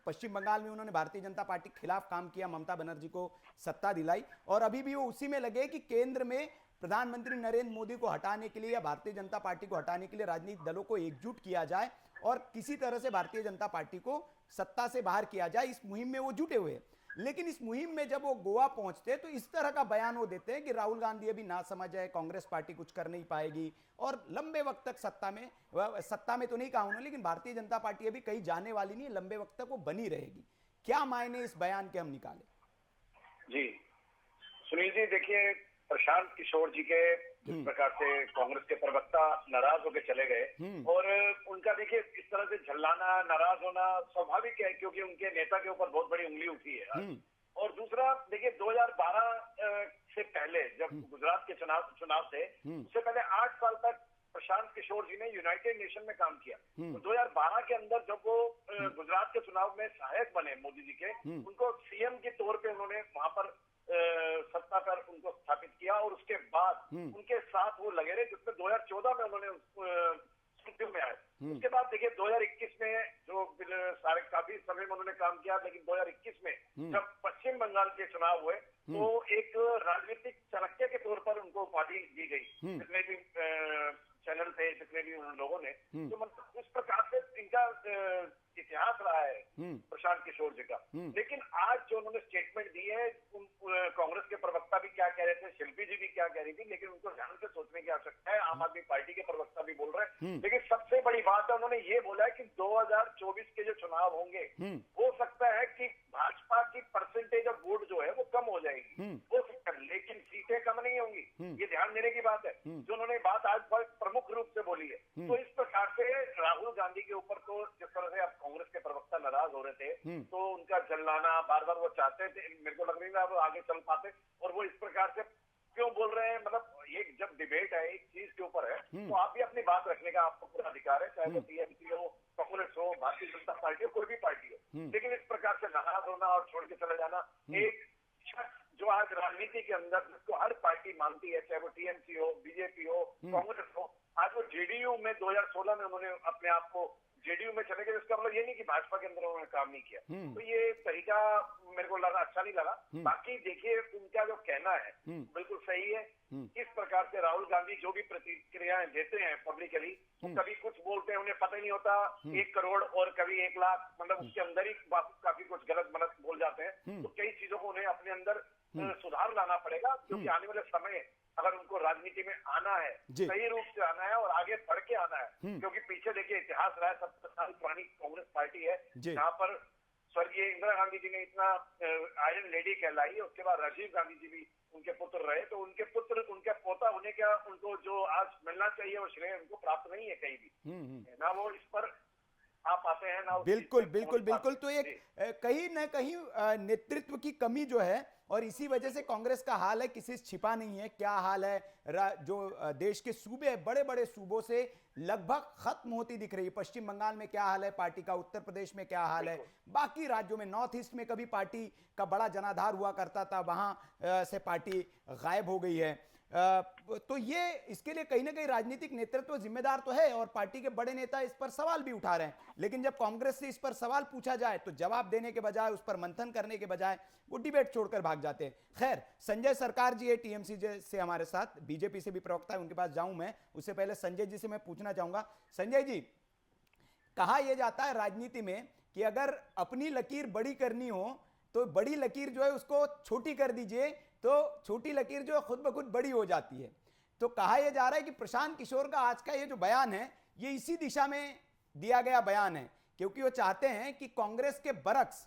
पश्चिम बंगाल में उन्होंने भारतीय जनता पार्टी के खिलाफ काम किया, ममता बनर्जी को सत्ता दिलाई, और अभी भी वो उसी में लगे कि केंद्र में प्रधानमंत्री नरेंद्र मोदी को हटाने के लिए या भारतीय जनता पार्टी को हटाने के लिए राजनीतिक दलों को एकजुट किया जाए और किसी तरह से भारतीय जनता पार्टी को सत्ता से बाहर किया जाए। इस मुहिम में वो जुटे हुए हैं। लेकिन इस मुहिम में जब वो गोवा पहुंचते हैं तो इस तरह का बयान वो देते हैं कि राहुल गांधी अभी ना समझ है, कांग्रेस पार्टी कुछ कर नहीं पाएगी और लंबे वक्त तक सत्ता में तो नहीं कहा उन्होंने, लेकिन भारतीय जनता पार्टी अभी कहीं जाने वाली नहीं है, लंबे वक्त तक वो बनी रहेगी। क्या मायने इस बयान के हम निकाले? जी सुनील जी, देखिए प्रशांत किशोर जी के जिस प्रकार से कांग्रेस के प्रवक्ता नाराज होकर चले गए और उनका देखिए इस तरह से झल्लाना, नाराज होना स्वाभाविक है, क्योंकि उनके नेता के ऊपर बहुत बड़ी उंगली उठी है। और दूसरा देखिए 2012 से पहले जब गुजरात के चुनाव थे, उससे पहले 8 साल तक प्रशांत किशोर जी ने यूनाइटेड नेशन में काम किया। तो 2012 के अंदर जब वो गुजरात के चुनाव में सहायक बने मोदी जी के, उनको सीएम के तौर पे उन्होंने वहां पर सत्ता पर उनको स्थापित किया और उसके बाद उनके साथ वो लगे रहे, जिसमें 2014 में उन्होंने सुर्खियों में आए। उसके बाद देखिए 2021 में जो सारे काफी समय में उन्होंने काम किया, लेकिन 2021 में जब पश्चिम बंगाल के चुनाव हुए तो एक राजनीतिक चाणक्य के तौर पर उनको उपाधि दी गई। जितने भी चैनल थे, जितने भी उन लोगों ने, तो मतलब उस प्रकार से इनका इतिहास रहा है प्रशांत किशोर जी का। लेकिन आज जो उन्होंने स्टेटमेंट दी है, कांग्रेस के प्रवक्ता भी क्या कह रहे थे, शिल्पी जी भी क्या कह रही थी, लेकिन उनको ध्यान से सोचने की आवश्यकता है। आम आदमी पार्टी के प्रवक्ता भी बोल रहे हैं, लेकिन सबसे बड़ी बात है, उन्होंने ये बोला है कि 2024 के जो चुनाव होंगे, हो सकता है कि भाजपा की परसेंटेज ऑफ वोट जो है वो कम हो जाएगी, हो सकता है, लेकिन सीटें कम नहीं होंगी। ये ध्यान देने की बात है, जो उन्होंने बात आज बहुत प्रमुख रूप से बोली है। तो इस प्रकार से राहुल गांधी के ऊपर तो जिस तरह से अब कांग्रेस के प्रवक्ता नाराज हो रहे थे, तो उनका जलाना बार बार वो चाहते थे, मेरे को लग नहीं था वो आगे चल पाते, और वो इस प्रकार से क्यों बोल रहे हैं, मतलब ये जब डिबेट है एक चीज के ऊपर है, तो आप भी अपनी बात रखने का आपको पूरा अधिकार है, चाहे वो टीएमसी हो, कांग्रेस हो, भारतीय जनता पार्टी हो, कोई भी पार्टी हो। लेकिन इस प्रकार से नाराज होना और छोड़ के चले जाना, एक शख्स जो आज राजनीति के अंदर जिसको हर पार्टी मानती है, चाहे वो टीएमसी हो, बीजेपी हो, कांग्रेस हो, आज वो जेडीयू में 2016 में उन्होंने अपने आप को जेडीयू में चले गए, इसका मतलब ये नहीं कि भाजपा के अंदर उन्होंने काम नहीं किया। तो ये तरीका मेरे को लगा अच्छा नहीं लगा। बाकी देखिए उनका जो कहना है बिल्कुल सही है। इस प्रकार से राहुल गांधी जो भी प्रतिक्रियाएं देते हैं पब्लिकली, तो कभी कुछ बोलते हैं, उन्हें पता ही नहीं होता 1 करोड़ और कभी 1 लाख, मतलब उसके अंदर ही काफी कुछ गलत मलत बोल जाते हैं। तो कई चीजों को उन्हें अपने अंदर सुधार लाना पड़ेगा, क्योंकि आने वाले समय अगर उनको राजनीति में आना है, सही रूप से आना है और आगे बढ़ के आना है, क्योंकि पीछे देखिए इतिहास रहा है, 70 साल पुरानी कांग्रेस पार्टी है, जहाँ पर स्वर्गीय इंदिरा गांधी जी ने इतना आयरन लेडी कहलाई, उसके बाद राजीव गांधी जी भी उनके पुत्र रहे, तो उनके पुत्र उनके पोता होने का उनको जो आज मिलना चाहिए वो श्रेय उनको प्राप्त नहीं है कहीं भी, ना वो इस पर आप आते हैं ना। बिल्कुल बिल्कुल बिल्कुल। तो एक कहीं ना कहीं नेतृत्व की कमी जो है, और इसी वजह से कांग्रेस का हाल है, किसी से छिपा नहीं है क्या हाल है। जो देश के सूबे बड़े बड़े सूबों से लगभग खत्म होती दिख रही है। पश्चिम बंगाल में क्या हाल है पार्टी का, उत्तर प्रदेश में क्या हाल है, बाकी राज्यों में, नॉर्थ ईस्ट में कभी पार्टी का बड़ा जनाधार हुआ करता था, वहां से पार्टी गायब हो गई है। तो ये इसके लिए कहीं ना कहीं राजनीतिक नेतृत्व जिम्मेदार तो है, और पार्टी के बड़े नेता इस पर सवाल भी उठा रहे हैं। लेकिन जब कांग्रेस से इस पर सवाल पूछा जाए तो जवाब देने के बजाय, उस पर मंथन करने के बजाय वो डिबेट छोड़कर भाग जाते हैं। खैर, संजय सरकार जी है टीएमसी से हमारे साथ, बीजेपी से भी प्रवक्ता है, उनके पास जाऊं मैं, उससे पहले संजय जी से मैं पूछना चाहूंगा। संजय जी, कहा यह जाता है राजनीति में कि अगर अपनी लकीर बड़ी करनी हो तो बड़ी लकीर जो है उसको छोटी कर दीजिए, तो छोटी लकीर जो है खुद ब खुद बड़ी हो जाती है। तो कहा यह जा रहा है कि प्रशांत किशोर का आज का ये जो बयान है, ये इसी दिशा में दिया गया बयान है, क्योंकि वो चाहते हैं कि कांग्रेस के बरक्स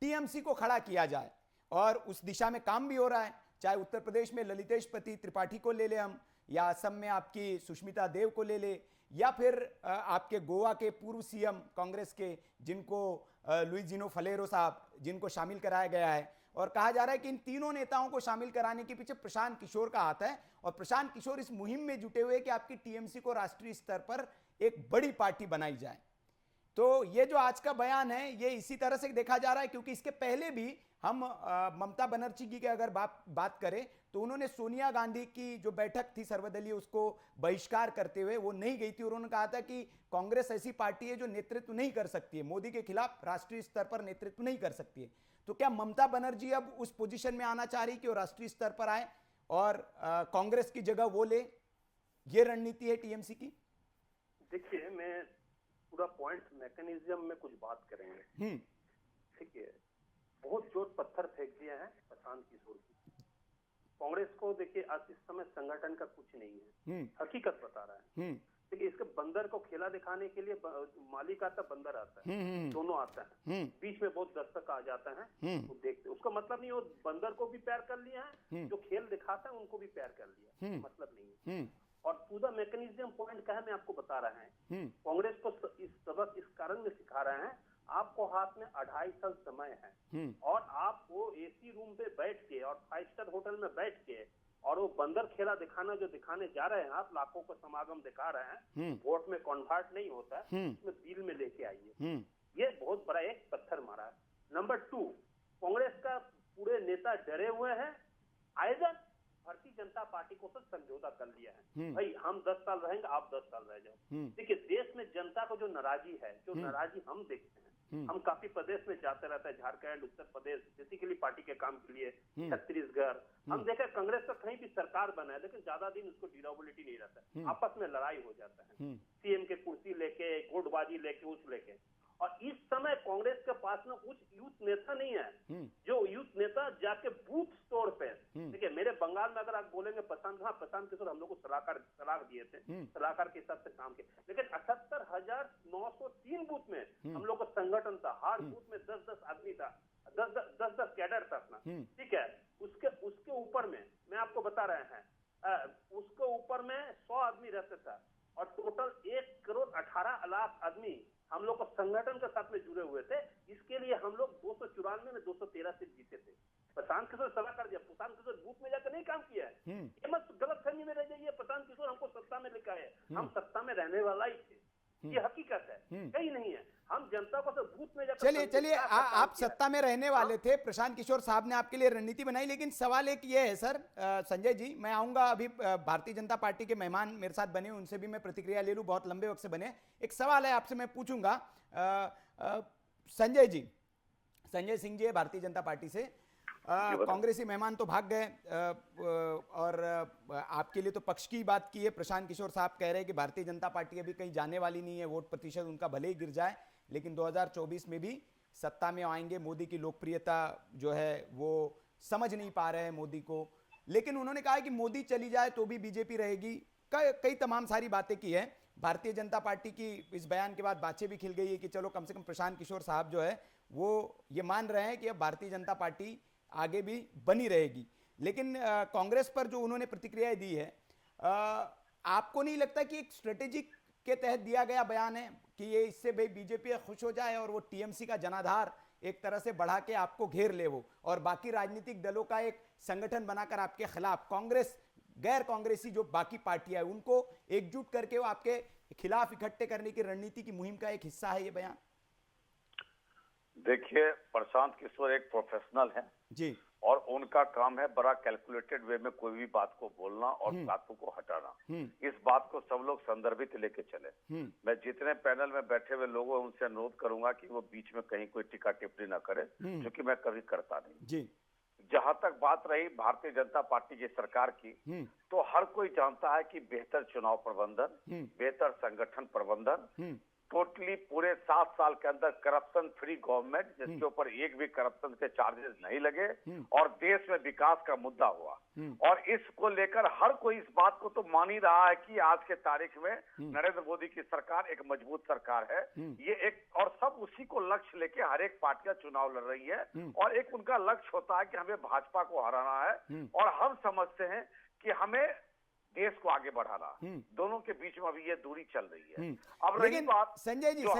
टीएमसी को खड़ा किया जाए, और उस दिशा में काम भी हो रहा है। चाहे उत्तर प्रदेश में ललितेश त्रिपाठी को ले ले हम, या असम में आपकी सुष्मिता देव को ले ले, या फिर आपके गोवा के पूर्व सीएम कांग्रेस के, जिनको लुइजिनो फलेरो साहब, जिनको शामिल कराया गया है। और कहा जा रहा है कि इन तीनों नेताओं को शामिल कराने के पीछे प्रशांत किशोर का हाथ है, और प्रशांत किशोर इस मुहिम में जुटे हुए कि आपकी टीएमसी को राष्ट्रीय स्तर पर एक बड़ी पार्टी बनाई जाए। तो ये जो आज का बयान है, ये इसी तरह से देखा जा रहा है, क्योंकि इसके पहले भी हम ममता बनर्जी की अगर बात करें तो उन्होंने सोनिया गांधी की जो बैठक थी सर्वदलीय, उसको बहिष्कार करते हुए वो नहीं गई थी, और उन्होंने कहा था कि कांग्रेस ऐसी पार्टी है जो नेतृत्व नहीं कर सकती है, मोदी के खिलाफ राष्ट्रीय स्तर पर नेतृत्व नहीं कर सकती है। तो क्या ममता बनर्जी अब उस पोजीशन में आना चाह रही कि वो राष्ट्रीय स्तर पर आए और कांग्रेस की जगह वो ले, ये रणनीति है टीएमसी की? देखिए, मैं पूरा पॉइंट मैकेनिज्म में कुछ बात करेंगे। ठीक है, बहुत जोर पत्थर फेंक दिया है प्रशांत किशोर की। कांग्रेस को देखिए आज इस समय संगठन का कुछ नहीं है, हकीकत बता रहा है। देखिए, इसके बंदर को खेला दिखाने के लिए मालिक आता, बंदर आता है, दोनों आता है, बीच में बहुत दस्तक आ जाता है, तो देखते उसका मतलब नहीं वो बंदर को भी प्यार कर लिया है, जो खेल दिखाता है उनको भी प्यार कर लिया, मतलब नहीं है। और पूरा मैकेनिज्म पॉइंट का है, मैं आपको बता रहा है। कांग्रेस को इस सबक इस कारण में सिखा रहे हैं, आपको हाथ में 2.5 साल समय है, और आप वो एसी रूम पे बैठ के और 5 स्टार होटल में बैठ के और वो बंदर खेला दिखाना जो दिखाने जा रहे हैं, आप लाखों को समागम दिखा रहे हैं, वोट में कन्वर्ट नहीं होता है, इसमें दिल में लेके आइए। ये बहुत बड़ा एक पत्थर मारा है। नंबर 2, कांग्रेस का पूरे नेता डरे हुए हैं, आइदर भारतीय जनता पार्टी को तो समझौता कर लिया है, भाई हम 10 साल रहेंगे, आप 10 साल रह जाओ। देखिए, देश में जनता को जो नाराजी है, जो नाराजी हम देखते हैं, हम काफी प्रदेश में जाते रहते हैं, झारखंड, उत्तर प्रदेश, बेसिकली पार्टी के काम के लिए, छत्तीसगढ़, हम देखे कांग्रेस का कहीं भी सरकार बना है, लेकिन ज्यादा दिन उसको ड्यूरेबिलिटी नहीं रहता है, आपस में लड़ाई हो जाता है, सीएम के कुर्सी लेके, गुटबाजी लेके, उस लेके। और इस समय कांग्रेस के पास में कुछ यूथ नेता नहीं है जो यूथ नेता जाके बूथ स्टोर पे, देखिए मेरे बंगाल में अगर आप बोलेंगे प्रशांत किशोर हम लोग को सलाह दिए थे, सलाहकार के हिसाब से काम किए, लेकिन 78,903 बूथ में हम लोग का संगठन था, हर बूथ में 10-10 आदमी था, 10-10 कैडर था अपना, ठीक है। उसके ऊपर में मैं आपको बता रहे हैं, उसके ऊपर में 100 आदमी रहते था और टोटल 1,18,00,000 आदमी हम लोग को संगठन के साथ में जुड़े हुए थे। इसके लिए हम लोग 294 में 213 सीट जीते थे। प्रशांत किशोर सलाह कर दिया, प्रशांत किशोर बूथ में जाकर नहीं काम किया है, ये मत गलत फहमी में रह जाइए। प्रशांत किशोर हमको सत्ता में लेकर आए, हम सत्ता में रहने वाला ही थे, ये हकीकत है, कहीं नहीं है। हम जनता को तो बूथ में जाकर चलिए आप सत्ता में रहने वाले थे, प्रशांत किशोर साहब ने आपके लिए रणनीति बनाई, लेकिन सवाल एक ये है सर, संजय जी मैं आऊंगा अभी, भारतीय जनता पार्टी के मेहमान मेरे साथ बने, उनसे भी मैं प्रतिक्रिया ले लूं, बहुत लंबे वक्त से बने। एक सवाल है आपसे मैं पूछूंगा, संजय सिंह जी भारतीय जनता पार्टी से, कांग्रेसी मेहमान तो भाग गए और आपके लिए तो पक्ष की बात की है। प्रशांत किशोर साहब कह रहे हैं कि भारतीय जनता पार्टी अभी कहीं जाने वाली नहीं है, वोट प्रतिशत उनका भले ही गिर जाए लेकिन 2024 में भी सत्ता में आएंगे। मोदी की लोकप्रियता जो है वो समझ नहीं पा रहे हैं मोदी को, लेकिन उन्होंने कहा कि मोदी चली जाए तो भी बीजेपी रहेगी। कई तमाम सारी बातें की है। भारतीय जनता पार्टी की इस बयान के बाद बातें भी खिल गई है कि चलो कम से कम प्रशांत किशोर साहब जो है वो ये मान रहे हैं कि अब भारतीय जनता पार्टी आगे भी बनी रहेगी। लेकिन कांग्रेस पर जो उन्होंने प्रतिक्रिया दी है, आपको नहीं लगता कि एक स्ट्रेटेजिक के तहत दिया गया बयान है कि ये इससे भाई बीजेपी खुश हो जाए और वो टीएमसी का जनाधार एक तरह से बढ़ा के आपको घेर ले वो, और बाकी राजनीतिक दलों का एक संगठन बनाकर आपके खिलाफ कांग्रेस, गैर कांग्रेसी जो बाकी पार्टियां हैं उनको एकजुट करके वो आपके खिलाफ इकट्ठे करने की रणनीति की मुहिम का एक हिस्सा है ये बयान? देखिए, प्रशांत किशोर एक प्रोफेशनल है जी, और उनका काम है बड़ा कैलकुलेटेड वे में कोई भी बात को बोलना और बातों को हटाना। इस बात को सब लोग संदर्भित लेके चले। मैं जितने पैनल में बैठे हुए लोगों उनसे अनुरोध करूंगा कि वो बीच में कहीं कोई टिक्का टिप्पणी ना करे, क्योंकि मैं कभी करता नहीं जी। जहां तक बात रही भारतीय जनता पार्टी की सरकार की, तो हर कोई जानता है कि बेहतर चुनाव प्रबंधन, बेहतर संगठन प्रबंधन, टोटली पूरे 7 साल के अंदर करप्शन फ्री गवर्नमेंट, जिसके ऊपर एक भी करप्शन के चार्जेस नहीं लगे और देश में विकास का मुद्दा हुआ। और इसको लेकर हर कोई इस बात को तो मान ही रहा है कि आज के तारीख में नरेंद्र मोदी की सरकार एक मजबूत सरकार है। ये एक, और सब उसी को लक्ष्य लेके हर एक पार्टियां चुनाव लड़ रही है और एक उनका लक्ष्य होता है कि हमें भाजपा को हराना है। और हम समझते हैं कि हमें देश को आगे बढ़ाना, दोनों के बीच में अभी ये दूरी चल रही है। अब रही बात संजय जी, नहीं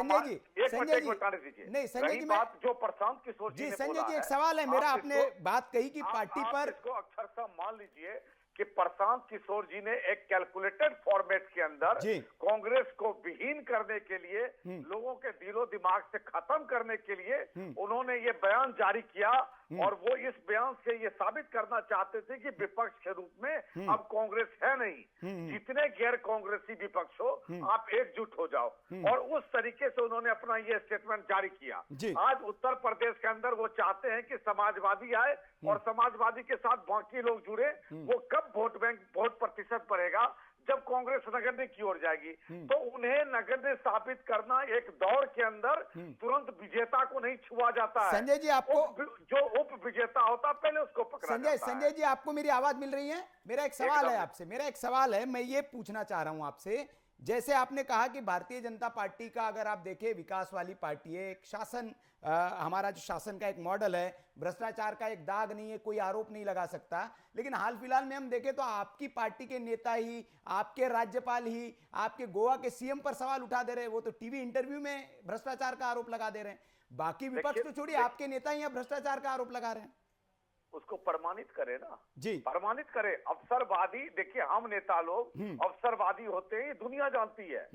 संजय जी, बात जो प्रशांत किशोर जी, संजय जी एक सवाल है मेरा, आपने बात कही कि पार्टी पर, इसको अक्षर सा मान लीजिए कि प्रशांत किशोर जी ने एक कैलकुलेटेड फॉर्मेट के अंदर कांग्रेस को विहीन करने के लिए, लोगों के दिलो दिमाग से खत्म करने के लिए उन्होंने ये बयान जारी किया। और वो इस बयान से ये साबित करना चाहते थे कि विपक्ष के रूप में अब कांग्रेस है नहीं, जितने गैर कांग्रेसी विपक्ष हो आप एकजुट हो जाओ। और उस तरीके से उन्होंने अपना ये स्टेटमेंट जारी किया। आज उत्तर प्रदेश के अंदर वो चाहते हैं कि समाजवादी आए और समाजवादी के साथ बाकी लोग जुड़े। वो कब वोट बैंक, वोट प्रतिशत बढ़ेगा? जब कांग्रेस नगण्य की ओर जाएगी। तो उन्हें नगण्य स्थापित करना एक दौड़ के अंदर तुरंत विजेता को नहीं छुआ जाता है। संजय जी आपको जो उप विजेता होता पहले उसको पकड़ा जाता है। संजय जी आपको मेरी आवाज मिल रही है? मेरा एक सवाल है आपसे, मैं ये पूछना चाह रहा हूं आपसे, जैसे आपने कहा कि भारतीय जनता पार्टी का अगर आप देखें विकास वाली पार्टी है, एक शासन, हमारा जो शासन का एक मॉडल है, भ्रष्टाचार का एक दाग नहीं है, कोई आरोप नहीं लगा सकता। लेकिन हाल फिलहाल में हम देखें तो आपकी पार्टी के नेता ही, आपके राज्यपाल ही, आपके गोवा के सीएम पर सवाल उठा दे रहे हैं। वो तो टीवी इंटरव्यू में भ्रष्टाचार का आरोप लगा दे रहे हैं। बाकी विपक्ष तो छोड़िए, आपके नेता ही भ्रष्टाचार का आरोप लगा रहे हैं। उसको प्रमाणित करे ना जी, प्रमाणित करे। अवसरवादी, देखिए हम नेता लोग अवसरवादी होते हैं, दुनिया जानती है।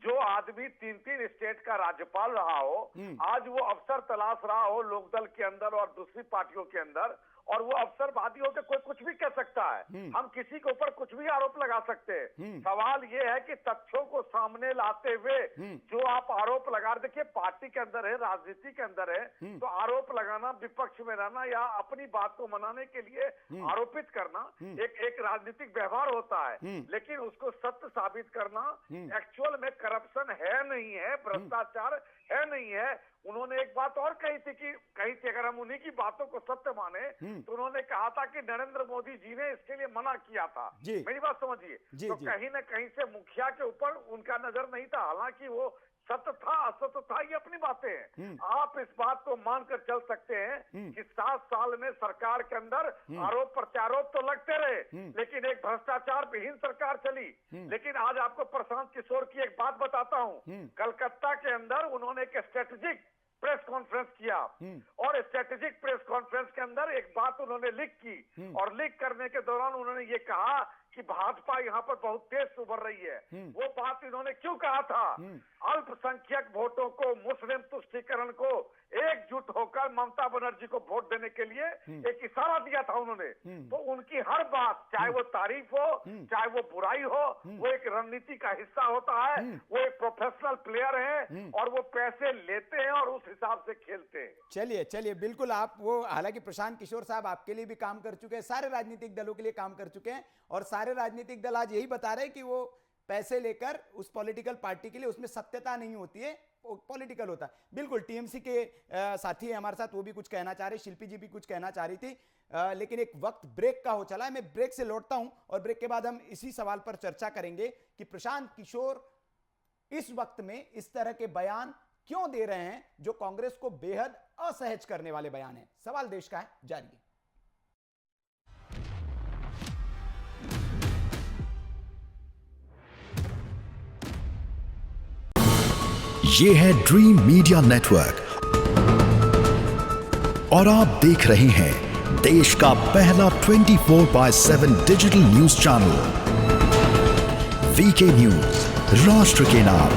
जो आदमी 3 स्टेट का राज्यपाल रहा हो, आज वो अवसर तलाश रहा हो लोकदल के अंदर और दूसरी पार्टियों के अंदर, और वो अवसरवादी होकर कोई कुछ भी कह सकता है। हम किसी के ऊपर कुछ भी आरोप लगा सकते हैं। सवाल ये है कि तथ्यों को सामने लाते हुए जो आप आरोप लगा रहे, देखिए पार्टी के अंदर है, राजनीति के अंदर है, तो आरोप लगाना, विपक्ष में रहना या अपनी बात को मनाने के लिए आरोपित करना एक राजनीतिक व्यवहार होता है, लेकिन उसको सत्य साबित करना, एक्चुअल में करप्शन है नहीं है, भ्रष्टाचार है नहीं है। उन्होंने एक बात और कही थी अगर हम उन्हीं की बातों को सत्य माने तो उन्होंने कहा था कि नरेंद्र मोदी जी ने इसके लिए मना किया था। मेरी बात समझिए, तो कहीं ना कहीं से मुखिया के ऊपर उनका नजर नहीं था, हालांकि वो सत्य था असत्य था, ये अपनी बातें हैं। आप इस बात को मानकर चल सकते हैं कि 7 साल में सरकार के अंदर आरोप प्रत्यारोप तो लगते रहे, लेकिन एक भ्रष्टाचार विहीन सरकार चली। लेकिन आज आपको प्रशांत किशोर की एक बात बताता हूं, कलकत्ता के अंदर उन्होंने एक स्ट्रेटेजिक प्रेस कॉन्फ्रेंस किया और स्ट्रेटेजिक प्रेस कॉन्फ्रेंस के अंदर एक बात उन्होंने लीक की और लीक करने के दौरान उन्होंने ये कहा कि भाजपा यहाँ पर बहुत तेज उभर रही है। वो बात इन्होंने क्यों कहा था? अल्पसंख्यक वोटों को, मुस्लिम तुष्टीकरण को एकजुट होकर ममता बनर्जी को वोट देने के लिए एक इशारा दिया था उन्होंने। तो उनकी हर बात, चाहे वो तारीफ हो चाहे वो बुराई हो, वो एक रणनीति का हिस्सा होता है। वो एक प्रोफेशनल प्लेयर है और वो पैसे लेते हैं और उस हिसाब से खेलते हैं। चलिए बिल्कुल, आप वो, हालांकि प्रशांत किशोर साहब आपके लिए भी काम कर चुके हैं, सारे राजनीतिक दलों के लिए काम कर चुके हैं और सारे राजनीतिक दल आज यही बता रहे हैं कि वो पैसे लेकर उस पॉलिटिकल पार्टी के लिए, उसमें सत्यता नहीं होती है, पॉलिटिकल होता है। बिल्कुल, टीएमसी के साथी है हमारे साथ, वो भी कुछ कहना चाह रहे, शिल्पी जी भी कुछ कहना चाह रही थी, लेकिन एक वक्त ब्रेक का हो चला है। मैं ब्रेक से लौटता हूं और ब्रेक के बाद हम इसी सवाल पर चर्चा करेंगे कि प्रशांत किशोर इस वक्त में इस तरह के बयान क्यों दे रहे हैं जो कांग्रेस को बेहद असहज करने वाले बयान हैं। सवाल देश का है, जारी है। ये है ड्रीम मीडिया नेटवर्क और आप देख रहे हैं देश का पहला 24/7 digital news channel VK news, राष्ट्र के नाम।